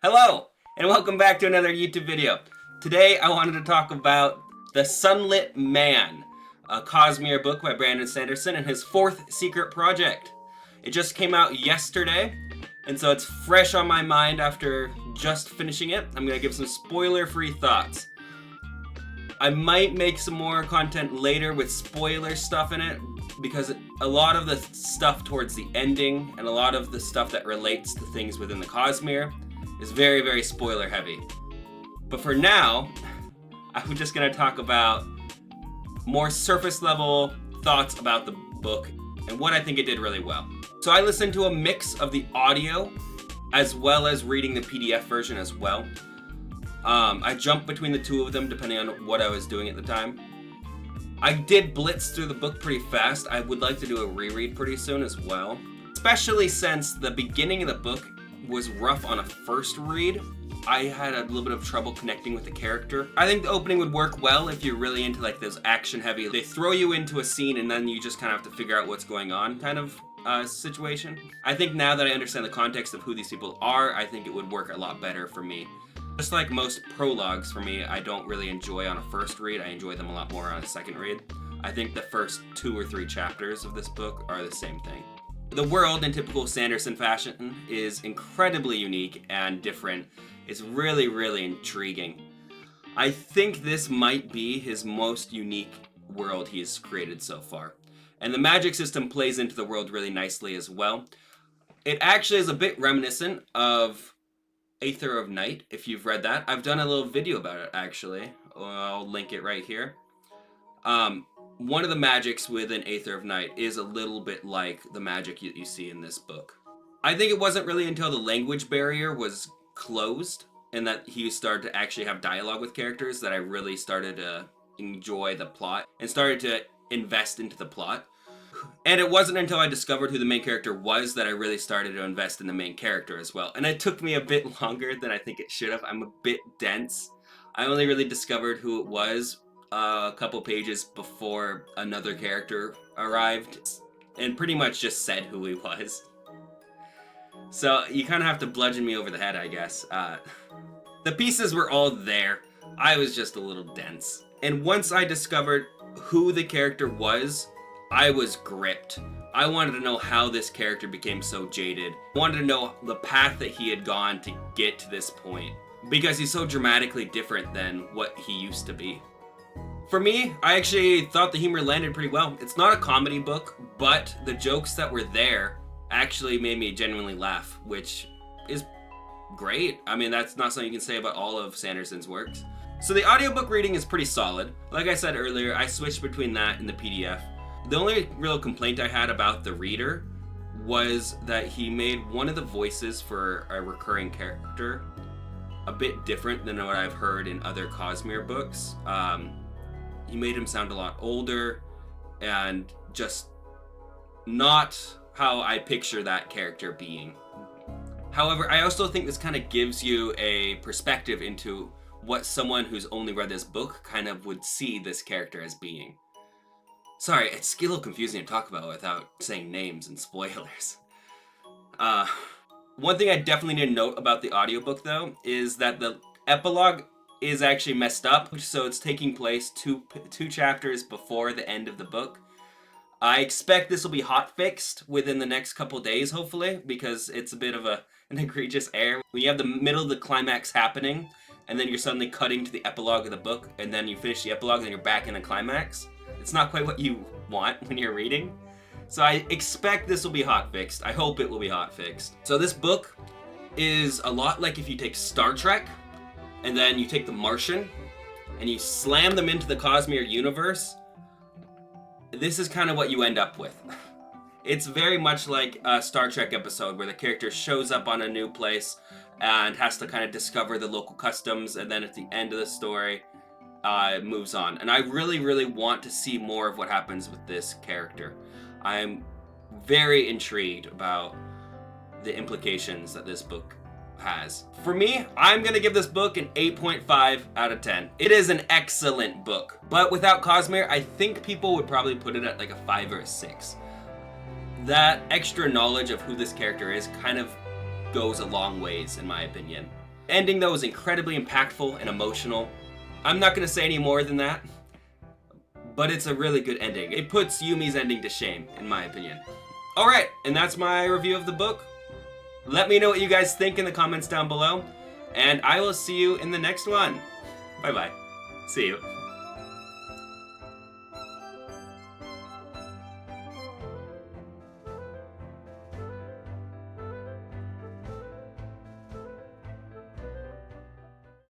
Hello, and welcome back to another YouTube video. Today I wanted to talk about The Sunlit Man, a Cosmere book by Brandon Sanderson and his fourth secret project. It just came out yesterday, and so it's fresh on my mind after just finishing it. I'm going to give some spoiler-free thoughts. I might make some more content later with spoiler stuff in it, because a lot of the stuff towards the ending and a lot of the stuff that relates to things within the Cosmere is very, very spoiler heavy. But for now, I'm just going to talk about more surface level thoughts about the book and what I think it did really well. So I listened to a mix of the audio as well as reading the PDF version as well. I jumped between the two of them depending on what I was doing at the time. I did blitz through the book pretty fast. I would like to do a reread pretty soon as well, especially since the beginning of the book was rough on a first read. I had a little bit of trouble connecting with the character. I think the opening would work well if you're really into like those action heavy, they throw you into a scene and then you just kind of have to figure out what's going on kind of situation. I think now that I understand the context of who these people are, I think it would work a lot better for me. Just like most prologues for me, I don't really enjoy on a first read. I enjoy them a lot more on a second read. I think the first 2 or 3 chapters of this book are the same thing. The world, in typical Sanderson fashion, is incredibly unique and different. It's really, really intriguing. I think this might be his most unique world he's created so far. And the magic system plays into the world really nicely as well. It actually is a bit reminiscent of Aether of Night, if you've read that. I've done a little video about it, actually. I'll link it right here. One of the magics within Aether of Night is a little bit like the magic you see in this book. I think it wasn't really until the language barrier was closed and that he started to actually have dialogue with characters that I really started to enjoy the plot and started to invest into the plot. And it wasn't until I discovered who the main character was that I really started to invest in the main character as well. And it took me a bit longer than I think it should have. I'm a bit dense. I only really discovered who it was a couple pages before another character arrived and pretty much just said who he was. So you kind of have to bludgeon me over the head, I guess. The pieces were all there. I was just a little dense. And once I discovered who the character was, I was gripped. I wanted to know how this character became so jaded. I wanted to know the path that he had gone to get to this point, because he's so dramatically different than what he used to be. For me, I actually thought the humor landed pretty well. It's not a comedy book, but the jokes that were there actually made me genuinely laugh, which is great. I mean, that's not something you can say about all of Sanderson's works. So the audiobook reading is pretty solid. Like I said earlier, I switched between that and the PDF. The only real complaint I had about the reader was that he made one of the voices for a recurring character a bit different than what I've heard in other Cosmere books. He made him sound a lot older and just not how I picture that character being. However, I also think this kind of gives you a perspective into what someone who's only read this book kind of would see this character as being. Sorry, it's a little confusing to talk about without saying names and spoilers. One thing I definitely need to note about the audiobook, though, is that the epilogue is actually messed up, so it's taking place two chapters before the end of the book. I expect this will be hotfixed within the next couple days, hopefully, because it's a bit of an egregious error. When you have the middle of the climax happening, and then you're suddenly cutting to the epilogue of the book, and then you finish the epilogue, and then you're back in the climax. It's not quite what you want when you're reading. So I expect this will be hotfixed. I hope it will be hotfixed. So this book is a lot like if you take Star Trek, and then you take The Martian, and you slam them into the Cosmere universe. This is kind of what you end up with. It's very much like a Star Trek episode where the character shows up on a new place and has to kind of discover the local customs, and then at the end of the story, it moves on. And I really, really want to see more of what happens with this character. I'm very intrigued about the implications that this book has. For me, I'm gonna give this book an 8.5 out of 10. It is an excellent book, but without Cosmere, I think people would probably put it at like a 5 or a 6. That extra knowledge of who this character is kind of goes a long ways, in my opinion. ending, though, is incredibly impactful and emotional. I'm not going to say any more than that, but it's a really good ending. It puts Yumi's ending to shame, in my opinion. Alright, and that's my review of the book. Let me know what you guys think in the comments down below, and I will see you in the next one. Bye-bye. See you.